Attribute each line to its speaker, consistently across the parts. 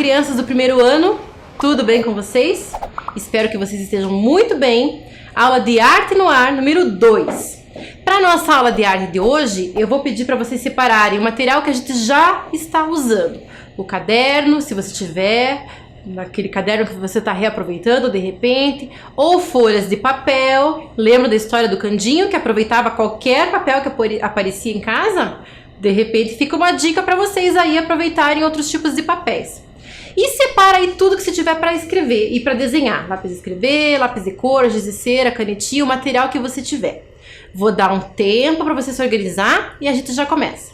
Speaker 1: crianças do primeiro ano, tudo bem com vocês? Espero que vocês estejam muito bem. Aula de arte no ar, número 2. Para nossa aula de arte de hoje, eu vou pedir para vocês separarem o material que a gente já está usando. O caderno, se você tiver, naquele caderno que você está reaproveitando de repente, ou folhas de papel. Lembra da história do Candinho, que aproveitava qualquer papel que aparecia em casa? De repente fica uma dica para vocês aí aproveitarem outros tipos de papéis. E separa aí tudo que você tiver para escrever e para desenhar. Lápis de escrever, lápis de cor, giz de cera, canetinha, o material que você tiver. Vou dar um tempo para você se organizar e a gente já começa.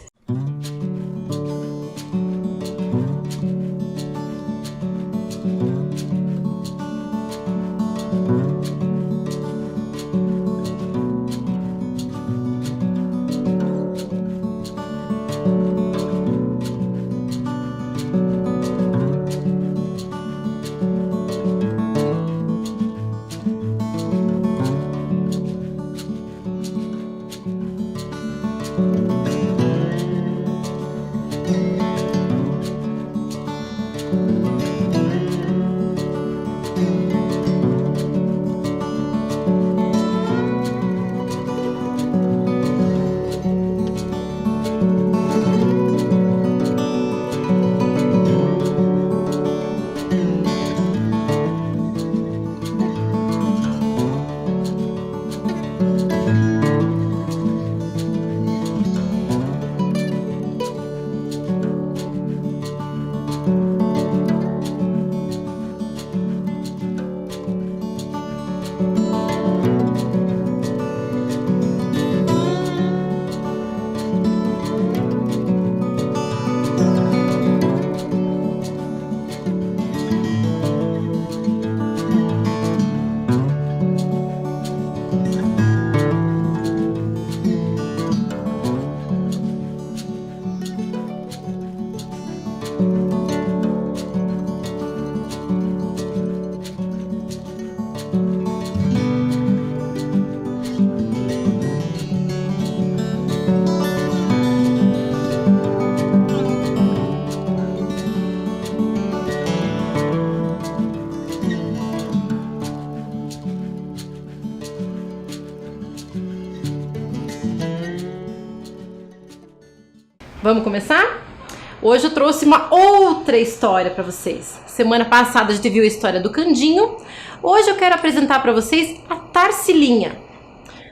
Speaker 1: Vamos começar? Hoje eu trouxe uma outra história para vocês. Semana passada a gente viu a história do Candinho. Hoje eu quero apresentar para vocês a Tarsilinha.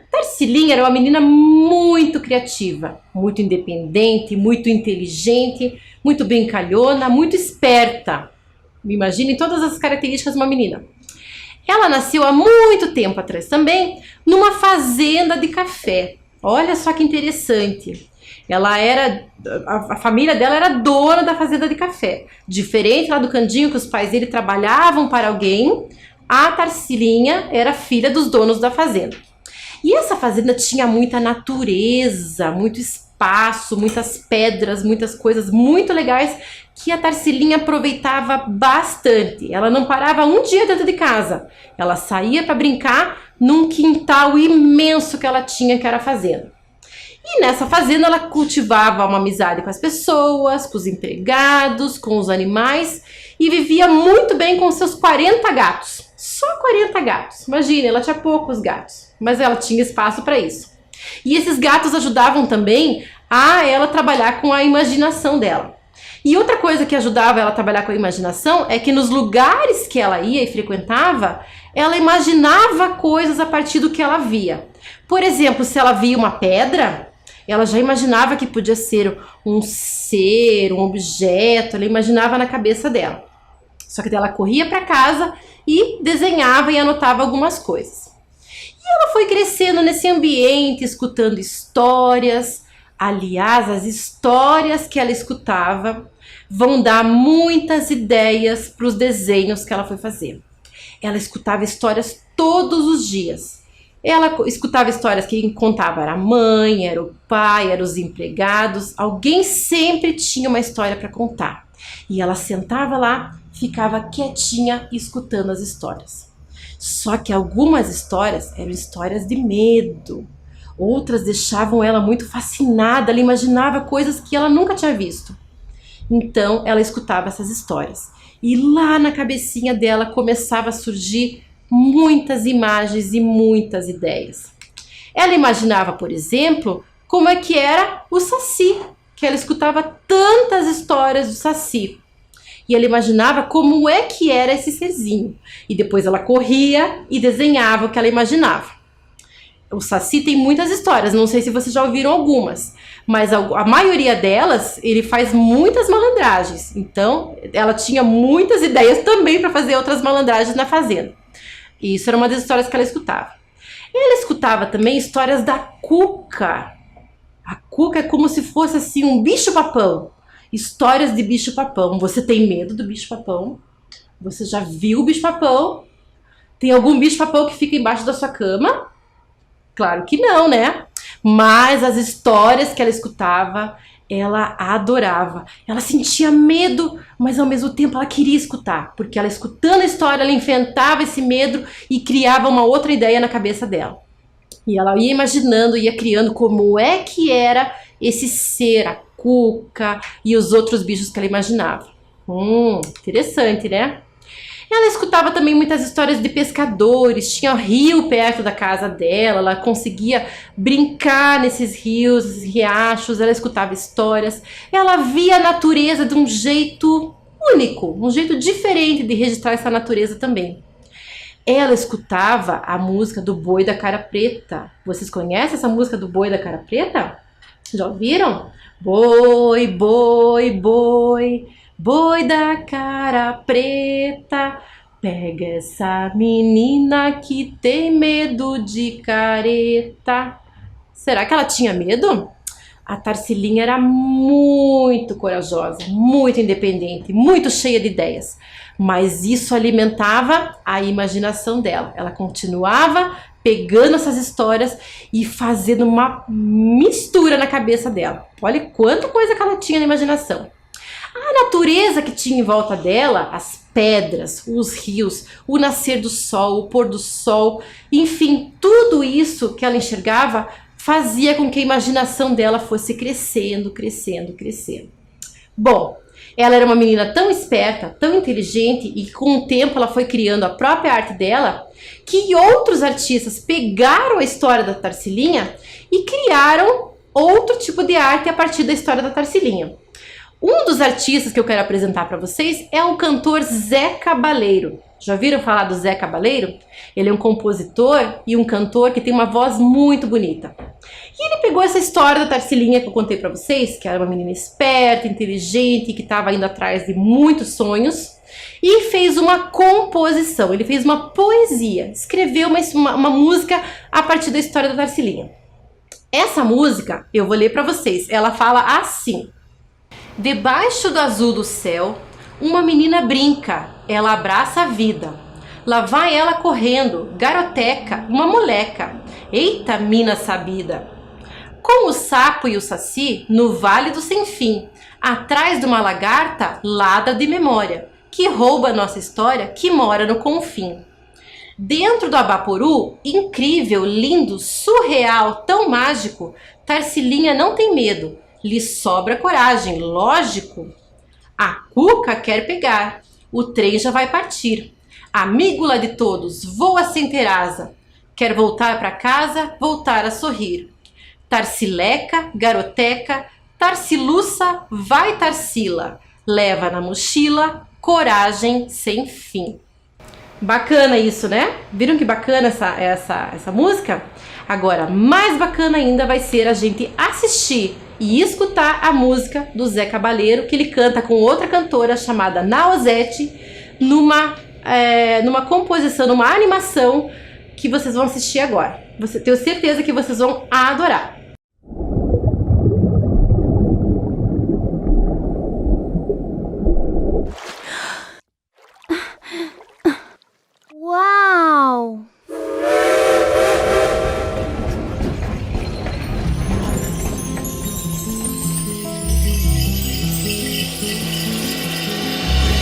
Speaker 1: Tarsilinha era uma menina muito criativa, muito independente, muito inteligente, muito brincalhona, muito esperta. Imaginem todas as características de uma menina. Ela nasceu há muito tempo atrás também, numa fazenda de café. Olha só que interessante. A família dela era dona da fazenda de café. Diferente lá do Candinho, que os pais dele trabalhavam para alguém, a Tarsilinha era filha dos donos da fazenda. E essa fazenda tinha muita natureza, muito espaço, muitas pedras, muitas coisas muito legais que a Tarsilinha aproveitava bastante. Ela não parava um dia dentro de casa. Ela saía para brincar num quintal imenso que ela tinha, que era a fazenda. E nessa fazenda ela cultivava uma amizade com as pessoas, com os empregados, com os animais e vivia muito bem com seus 40 gatos. Só 40 gatos. Imagina, ela tinha poucos gatos, mas ela tinha espaço para isso. E esses gatos ajudavam também a ela trabalhar com a imaginação dela. E outra coisa que ajudava ela a trabalhar com a imaginação é que nos lugares que ela ia e frequentava, ela imaginava coisas a partir do que ela via. Por exemplo, se ela via uma pedra, ela já imaginava que podia ser um ser, um objeto, ela imaginava na cabeça dela. Só que ela corria para casa e desenhava e anotava algumas coisas. E ela foi crescendo nesse ambiente, escutando histórias. Aliás, as histórias que ela escutava vão dar muitas ideias para os desenhos que ela foi fazer. Ela escutava histórias todos os dias. Ela escutava histórias que quem contava era a mãe, era o pai, eram os empregados. Alguém sempre tinha uma história para contar. E ela sentava lá, ficava quietinha escutando as histórias. Só que algumas histórias eram histórias de medo. Outras deixavam ela muito fascinada, ela imaginava coisas que ela nunca tinha visto. Então ela escutava essas histórias. E lá na cabecinha dela começava a surgir muitas imagens e muitas ideias. Ela imaginava, por exemplo, como é que era o Saci, que ela escutava tantas histórias do Saci. E ela imaginava como é que era esse serzinho. E depois ela corria e desenhava o que ela imaginava. O Saci tem muitas histórias, não sei se vocês já ouviram algumas, mas a maioria delas, ele faz muitas malandragens. Então, ela tinha muitas ideias também para fazer outras malandragens na fazenda. E isso era uma das histórias que ela escutava. Ela escutava também histórias da Cuca. A Cuca é como se fosse assim um bicho-papão. Histórias de bicho-papão. Você tem medo do bicho-papão? Você já viu o bicho-papão? Tem algum bicho-papão que fica embaixo da sua cama? Claro que não, né? Mas as histórias que ela escutava, ela adorava. Ela sentia medo, mas ao mesmo tempo ela queria escutar. Porque ela escutando a história, ela enfrentava esse medo e criava uma outra ideia na cabeça dela. E ela ia imaginando, ia criando como é que era esse ser, a Cuca e os outros bichos que ela imaginava. Interessante, né? Ela escutava também muitas histórias de pescadores, tinha rio perto da casa dela, ela conseguia brincar nesses rios, esses riachos, ela escutava histórias. Ela via a natureza de um jeito único, um jeito diferente de registrar essa natureza também. Ela escutava a música do Boi da Cara Preta. Vocês conhecem essa música do Boi da Cara Preta? Já ouviram? Boi, boi, boi, boi da cara preta, pega essa menina que tem medo de careta. Será que ela tinha medo? A Tarsilinha era muito corajosa, muito independente, muito cheia de ideias. Mas isso alimentava a imaginação dela. Ela continuava pegando essas histórias e fazendo uma mistura na cabeça dela. Olha quanta coisa que ela tinha na imaginação. A natureza que tinha em volta dela, as pedras, os rios, o nascer do sol, o pôr do sol, enfim, tudo isso que ela enxergava fazia com que a imaginação dela fosse crescendo, crescendo, crescendo. Bom, ela era uma menina tão esperta, tão inteligente e com o tempo ela foi criando a própria arte dela, que outros artistas pegaram a história da Tarsilinha e criaram outro tipo de arte a partir da história da Tarsilinha. Um dos artistas que eu quero apresentar para vocês é o cantor Zé Cabaleiro. Já ouviram falar do Zé Cabaleiro? Ele é um compositor e um cantor que tem uma voz muito bonita. E ele pegou essa história da Tarsilinha que eu contei para vocês, que era uma menina esperta, inteligente, que estava indo atrás de muitos sonhos, e fez uma composição, ele fez uma poesia, escreveu uma música a partir da história da Tarsilinha. Essa música, eu vou ler para vocês, ela fala assim: debaixo do azul do céu, uma menina brinca, ela abraça a vida. Lá vai ela correndo, garoteca, uma moleca. Eita, mina sabida! Com o sapo e o saci, no vale do sem fim, atrás de uma lagarta, ladra de memória, que rouba nossa história, que mora no confim. Dentro do Abaporu, incrível, lindo, surreal, tão mágico, Tarsilinha não tem medo, lhe sobra coragem, lógico. A Cuca quer pegar, o trem já vai partir. Amígula de todos, voa sem ter asa. Quer voltar para casa, voltar a sorrir. Tarsileca, garoteca, Tarsiluça, vai Tarsila. Leva na mochila, coragem sem fim. Bacana isso, né? Viram que bacana essa música? Agora, mais bacana ainda vai ser a gente assistir e escutar a música do Zé Cabaleiro, que ele canta com outra cantora chamada Nausete, numa composição, numa animação que vocês vão assistir agora. Tenho certeza que vocês vão adorar.
Speaker 2: Uau!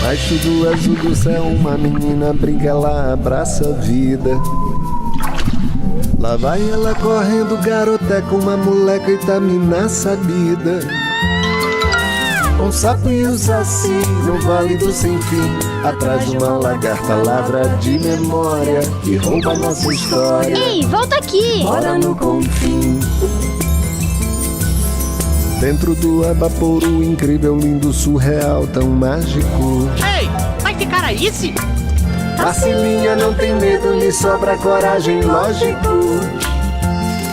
Speaker 3: Baixo do azul do céu, uma menina brinca, ela abraça a vida. Lá vai ela correndo, garoteca, uma moleca, Itamina sabida. Um sapo e o saci no vale do sem fim, atrás de uma lagarta ladra de memória e rouba nossa história.
Speaker 2: Ei, volta aqui!
Speaker 3: Mora no confim. Dentro do Abaporu, incrível, lindo, surreal, tão mágico.
Speaker 4: Ei, vai ter caralice?
Speaker 3: Tarsilinha não tem medo, lhe sobra coragem, lógico.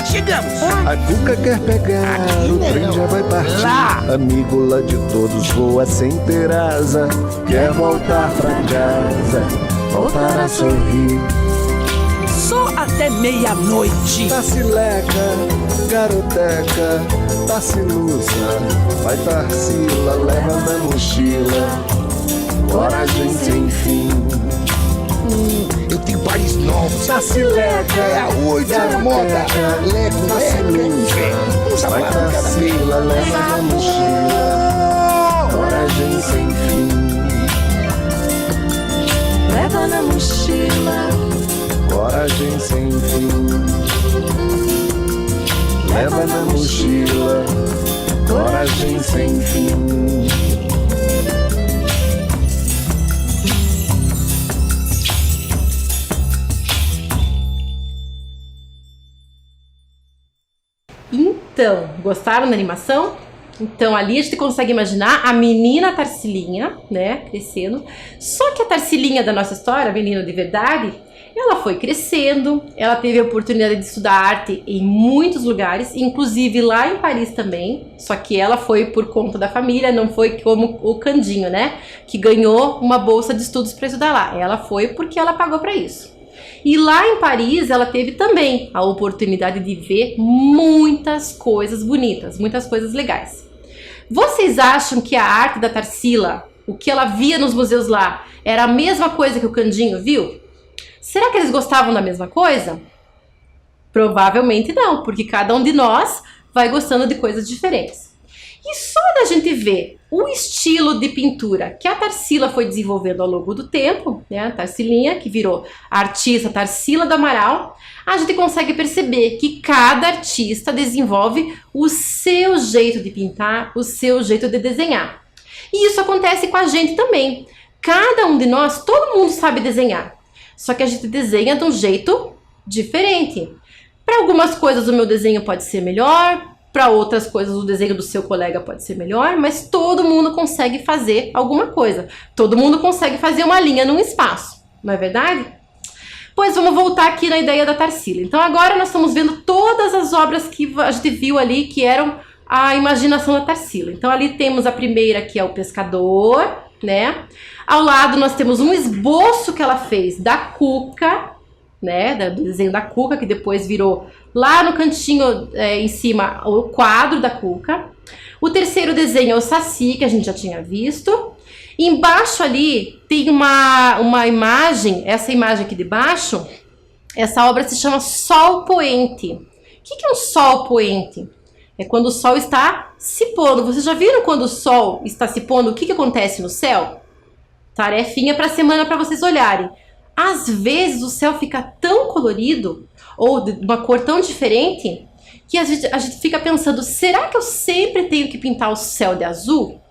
Speaker 4: Chegamos!
Speaker 3: A Cuca quer pegar, o trem já vai partir.
Speaker 4: Lá.
Speaker 3: Amigo lá de todos voa sem ter asa, quer voltar pra casa, voltar a sorrir.
Speaker 4: Só até meia-noite.
Speaker 3: Tarsileca, garoteca, Tarsiluça, vai Tarsila, leva na mochila, coragem sem fim.
Speaker 5: Eu tenho pares novos.
Speaker 3: Tarsileca,
Speaker 5: É a 8, a moda. Leco,
Speaker 3: Tarsiluça, vai Tarsila, leva na mochila, coragem sem fim.
Speaker 2: Leva na mochila.
Speaker 3: Coragem sem fim. Leva na mochila, coragem sem fim.
Speaker 1: Então, gostaram da animação? Então ali a gente consegue imaginar a menina Tarsilinha, né, crescendo. Só que a Tarsilinha da nossa história, a menina de verdade, ela foi crescendo, ela teve a oportunidade de estudar arte em muitos lugares, inclusive lá em Paris também. Só que ela foi por conta da família, não foi como o Candinho, né, que ganhou uma bolsa de estudos para estudar lá. Ela foi porque ela pagou para isso. E lá em Paris ela teve também a oportunidade de ver muitas coisas bonitas, muitas coisas legais. Vocês acham que a arte da Tarsila, o que ela via nos museus lá, era a mesma coisa que o Candinho viu? Será que eles gostavam da mesma coisa? Provavelmente não, porque cada um de nós vai gostando de coisas diferentes. E só da gente ver o estilo de pintura que a Tarsila foi desenvolvendo ao longo do tempo, né, a Tarsilinha, que virou a artista Tarsila do Amaral, a gente consegue perceber que cada artista desenvolve o seu jeito de pintar, o seu jeito de desenhar. E isso acontece com a gente também. Cada um de nós, todo mundo sabe desenhar, só que a gente desenha de um jeito diferente. Para algumas coisas o meu desenho pode ser melhor, para outras coisas o desenho do seu colega pode ser melhor, mas todo mundo consegue fazer alguma coisa. Todo mundo consegue fazer uma linha num espaço, não é verdade? Pois vamos voltar aqui na ideia da Tarsila. Então agora nós estamos vendo todas as obras que a gente viu ali, que eram a imaginação da Tarsila. Então ali temos a primeira, que é o pescador, né? Ao lado nós temos um esboço que ela fez da Cuca, né, do desenho da Cuca, que depois virou lá no cantinho em cima o quadro da Cuca. O terceiro desenho é o Saci, que a gente já tinha visto. E embaixo ali tem uma imagem, essa imagem aqui de baixo, essa obra se chama Sol Poente. O que é um sol poente? É quando o sol está se pondo. Vocês já viram quando o sol está se pondo, o que acontece no céu? Tarefinha para a semana para vocês olharem. Às vezes o céu fica tão colorido, ou de uma cor tão diferente, que a gente fica pensando, será que eu sempre tenho que pintar o céu de azul?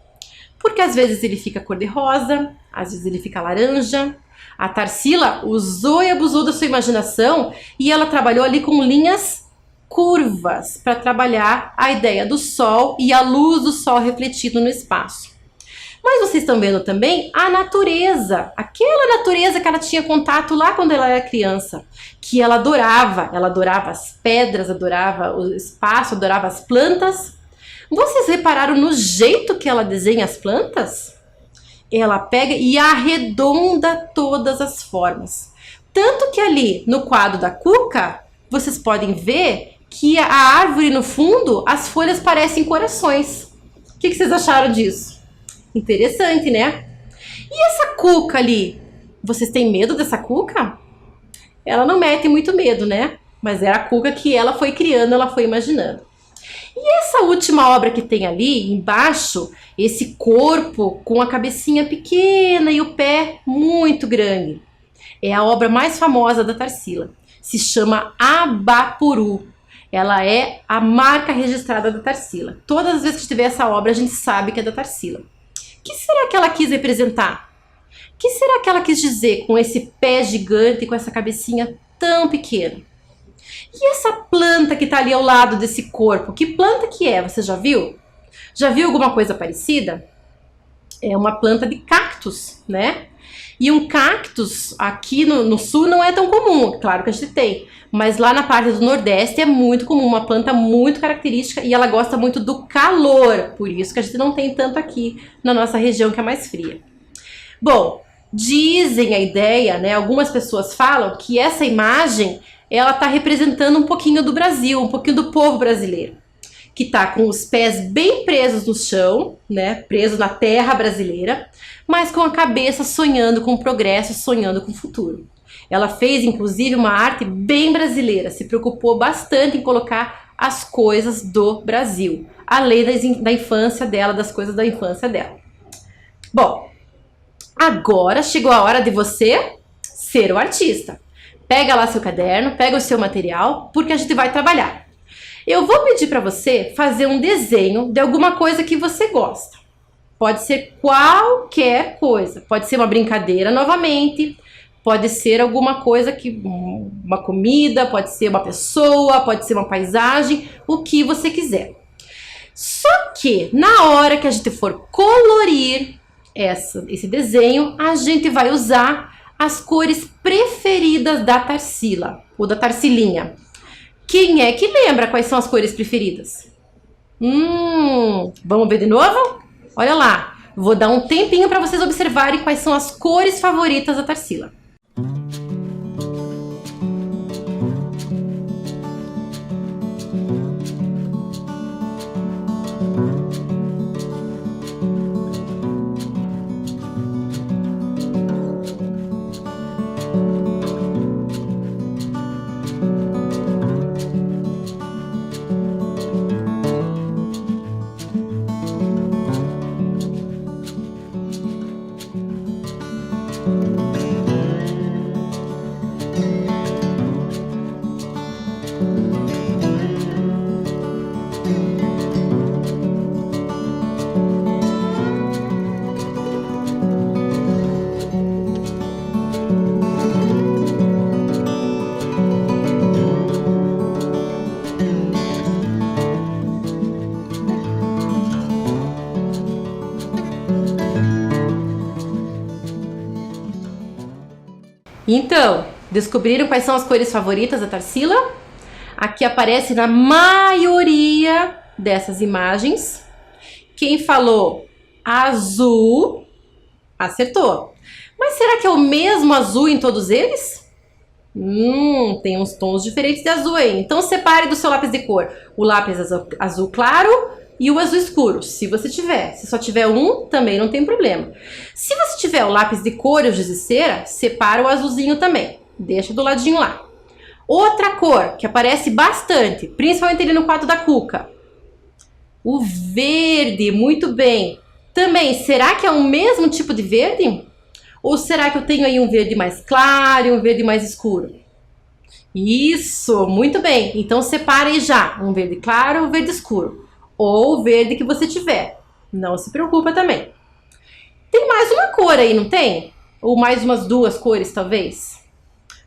Speaker 1: Porque às vezes ele fica cor-de-rosa, às vezes ele fica laranja. A Tarsila usou e abusou da sua imaginação e ela trabalhou ali com linhas curvas para trabalhar a ideia do sol e a luz do sol refletido no espaço. Mas vocês estão vendo também a natureza, aquela natureza que ela tinha contato lá quando ela era criança, que ela adorava as pedras, adorava o espaço, adorava as plantas. Vocês repararam no jeito que ela desenha as plantas? Ela pega e arredonda todas as formas. Tanto que ali no quadro da Cuca, vocês podem ver que a árvore no fundo, as folhas parecem corações. O que vocês acharam disso? Interessante, né? E essa Cuca ali? Vocês têm medo dessa Cuca? Ela não mete muito medo, né? Mas é a Cuca que ela foi criando, ela foi imaginando. E essa última obra que tem ali embaixo, esse corpo com a cabecinha pequena e o pé muito grande, é a obra mais famosa da Tarsila. Se chama Abaporu. Ela é a marca registrada da Tarsila. Todas as vezes que tiver essa obra, a gente sabe que é da Tarsila. O que será que ela quis representar? O que será que ela quis dizer com esse pé gigante, com essa cabecinha tão pequena? E essa planta que tá ali ao lado desse corpo? Que planta que é? Você já viu? Já viu alguma coisa parecida? É uma planta de cactus, né? E um cactus aqui no sul não é tão comum, claro que a gente tem, mas lá na parte do Nordeste é muito comum, uma planta muito característica e ela gosta muito do calor, por isso que a gente não tem tanto aqui na nossa região que é mais fria. Bom, dizem a ideia, né? Algumas pessoas falam que essa imagem ela está representando um pouquinho do Brasil, um pouquinho do povo brasileiro, que tá com os pés bem presos no chão, né, preso na terra brasileira, mas com a cabeça sonhando com o progresso, sonhando com o futuro. Ela fez, inclusive, uma arte bem brasileira, se preocupou bastante em colocar as coisas do Brasil, além da infância dela, das coisas da infância dela. Bom, agora chegou a hora de você ser o artista. Pega lá seu caderno, pega o seu material, porque a gente vai trabalhar. Eu vou pedir para você fazer um desenho de alguma coisa que você gosta. Pode ser qualquer coisa. Pode ser uma brincadeira novamente. Pode ser alguma coisa uma comida, pode ser uma pessoa, pode ser uma paisagem, o que você quiser. Só que na hora que a gente for colorir esse desenho, a gente vai usar as cores preferidas da Tarsila, ou da Tarsilinha. Quem é que lembra quais são as cores preferidas? Vamos ver de novo? Olha lá, vou dar um tempinho para vocês observarem quais são as cores favoritas da Tarsila. Então, descobriram quais são as cores favoritas da Tarsila? Aqui aparece na maioria dessas imagens. Quem falou azul, acertou. Mas será que é o mesmo azul em todos eles? Tem uns tons diferentes de azul aí. Então separe do seu lápis de cor o lápis azul claro e o azul escuro, se você tiver. Se só tiver um, também não tem problema. Se você tiver o lápis de cor e o giz de cera, separa o azulzinho também. Deixa do ladinho lá. Outra cor que aparece bastante, principalmente ali no quadro da Cuca. O verde, muito bem. Também, será que é o mesmo tipo de verde? Ou será que eu tenho aí um verde mais claro e um verde mais escuro? Isso, muito bem. Então separe aí já um verde claro e um verde escuro. Ou o verde que você tiver. Não se preocupa também. Tem mais uma cor aí, não tem? Ou mais umas duas cores, talvez?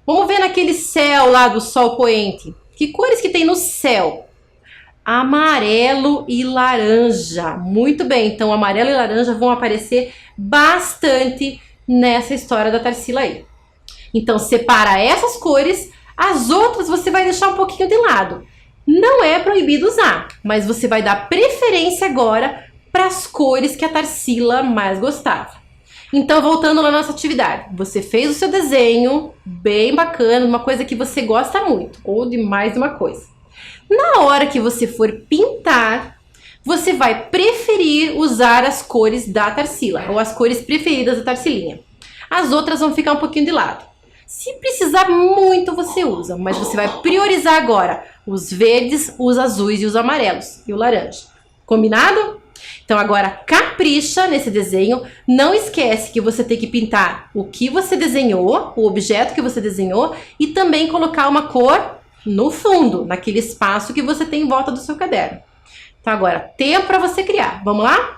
Speaker 1: Vamos ver naquele céu lá do sol poente. Que cores que tem no céu? Amarelo e laranja. Muito bem, então amarelo e laranja vão aparecer bastante nessa história da Tarsila aí. Então separa essas cores, as outras você vai deixar um pouquinho de lado. Não é proibido usar, mas você vai dar preferência agora para as cores que a Tarsila mais gostava. Então, voltando na nossa atividade, você fez o seu desenho, bem bacana, uma coisa que você gosta muito, ou de mais de uma coisa. Na hora que você for pintar, você vai preferir usar as cores da Tarsila, ou as cores preferidas da Tarsilinha. As outras vão ficar um pouquinho de lado. Se precisar muito, você usa, mas você vai priorizar agora os verdes, os azuis e os amarelos, e o laranja. Combinado? Então agora capricha nesse desenho, não esquece que você tem que pintar o que você desenhou, o objeto que você desenhou, e também colocar uma cor no fundo, naquele espaço que você tem em volta do seu caderno. Então agora, tempo para você criar. Vamos lá?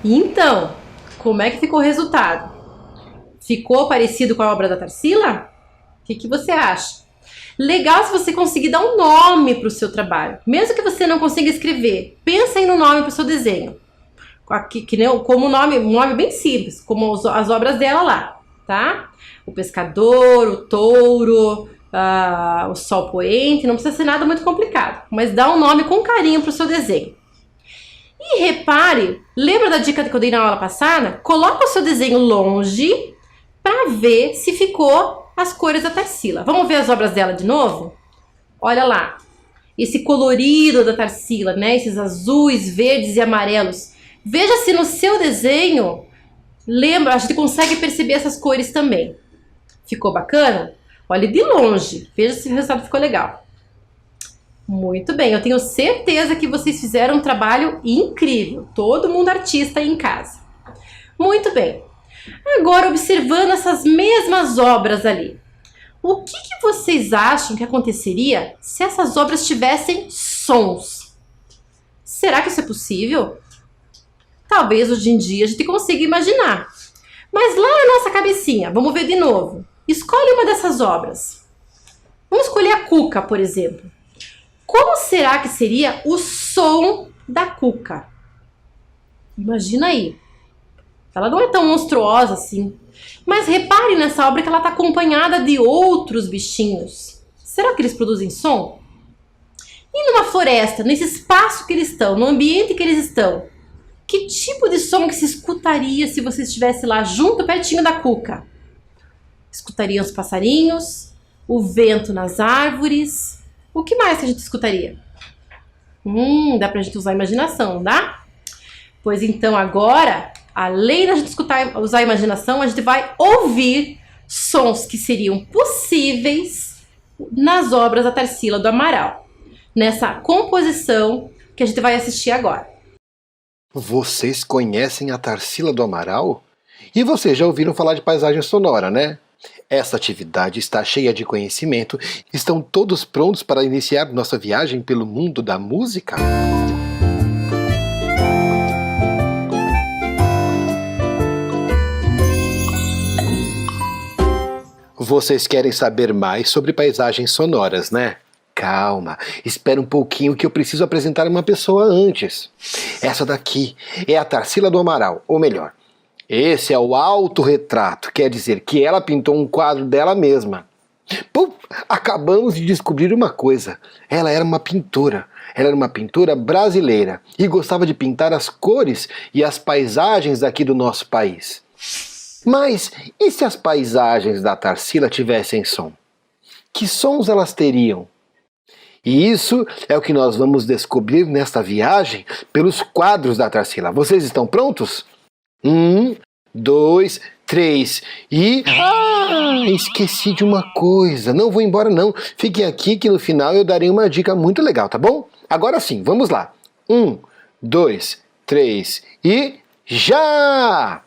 Speaker 1: Então, como é que ficou o resultado? Ficou parecido com a obra da Tarsila? O que você acha? Legal se você conseguir dar um nome para o seu trabalho. Mesmo que você não consiga escrever, pensa aí no nome para o seu desenho. Como um nome bem simples, como as obras dela lá, tá? O pescador, o touro, o sol poente, não precisa ser nada muito complicado, mas dá um nome com carinho para o seu desenho. E repare, lembra da dica que eu dei na aula passada? Coloca o seu desenho longe para ver se ficou as cores da Tarsila. Vamos ver as obras dela de novo? Olha lá, esse colorido da Tarsila, né? Esses azuis, verdes e amarelos. Veja se no seu desenho, lembra, a gente consegue perceber essas cores também. Ficou bacana? Olhe de longe, veja se o resultado ficou legal. Muito bem, eu tenho certeza que vocês fizeram um trabalho incrível. Todo mundo artista aí em casa. Muito bem. Agora, observando essas mesmas obras ali, o que vocês acham que aconteceria se essas obras tivessem sons? Será que isso é possível? Talvez hoje em dia a gente consiga imaginar. Mas lá na nossa cabecinha, vamos ver de novo. Escolhe uma dessas obras. Vamos escolher a Cuca, por exemplo. Como será que seria o som da Cuca? Imagina aí. Ela não é tão monstruosa assim. Mas repare nessa obra que ela está acompanhada de outros bichinhos. Será que eles produzem som? E numa floresta, nesse espaço que eles estão, no ambiente que eles estão, que tipo de som que se escutaria se você estivesse lá junto, pertinho da Cuca? Escutariam os passarinhos, o vento nas árvores. O que mais que a gente escutaria? Dá pra gente usar a imaginação, não dá? Pois então agora, além da gente usar a imaginação, a gente vai ouvir sons que seriam possíveis nas obras da Tarsila do Amaral, nessa composição que a gente vai assistir agora.
Speaker 6: Vocês conhecem a Tarsila do Amaral? E vocês já ouviram falar de paisagem sonora, né? Essa atividade está cheia de conhecimento. Estão todos prontos para iniciar nossa viagem pelo mundo da música? Vocês querem saber mais sobre paisagens sonoras, né? Calma, espera um pouquinho que eu preciso apresentar uma pessoa antes. Essa daqui é a Tarsila do Amaral, ou melhor, esse é o autorretrato, quer dizer que ela pintou um quadro dela mesma. Acabamos de descobrir uma coisa, ela era uma pintora brasileira e gostava de pintar as cores e as paisagens aqui do nosso país. Mas e se as paisagens da Tarsila tivessem som? Que sons elas teriam? E isso é o que nós vamos descobrir nesta viagem pelos quadros da Tarsila. Vocês estão prontos? 1, 2, 3 e... esqueci de uma coisa. Não vou embora não. Fiquem aqui que no final eu darei uma dica muito legal, tá bom? Agora sim, vamos lá. 1, 2, 3 e... já!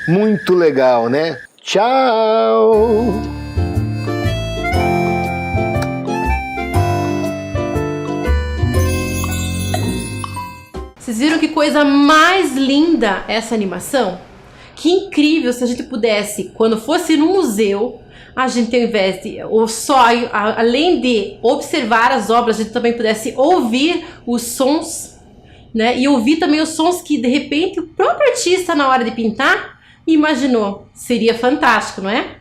Speaker 6: Muito legal, né? Tchau!
Speaker 1: Vocês viram que coisa mais linda essa animação? Que incrível se a gente pudesse, quando fosse no museu, a gente, ao invés de, ou só, além de observar as obras, a gente também pudesse ouvir os sons, né? E ouvir também os sons que, de repente, o próprio artista, na hora de pintar, imaginou. Seria fantástico, não é?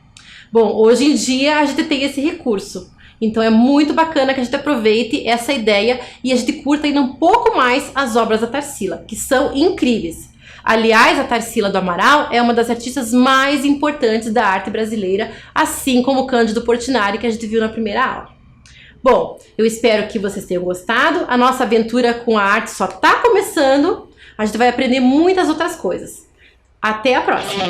Speaker 1: Bom, hoje em dia a gente tem esse recurso. Então é muito bacana que a gente aproveite essa ideia e a gente curta ainda um pouco mais as obras da Tarsila, que são incríveis. Aliás, a Tarsila do Amaral é uma das artistas mais importantes da arte brasileira, assim como o Cândido Portinari, que a gente viu na primeira aula. Bom, eu espero que vocês tenham gostado. A nossa aventura com a arte só está começando. A gente vai aprender muitas outras coisas. Até a próxima!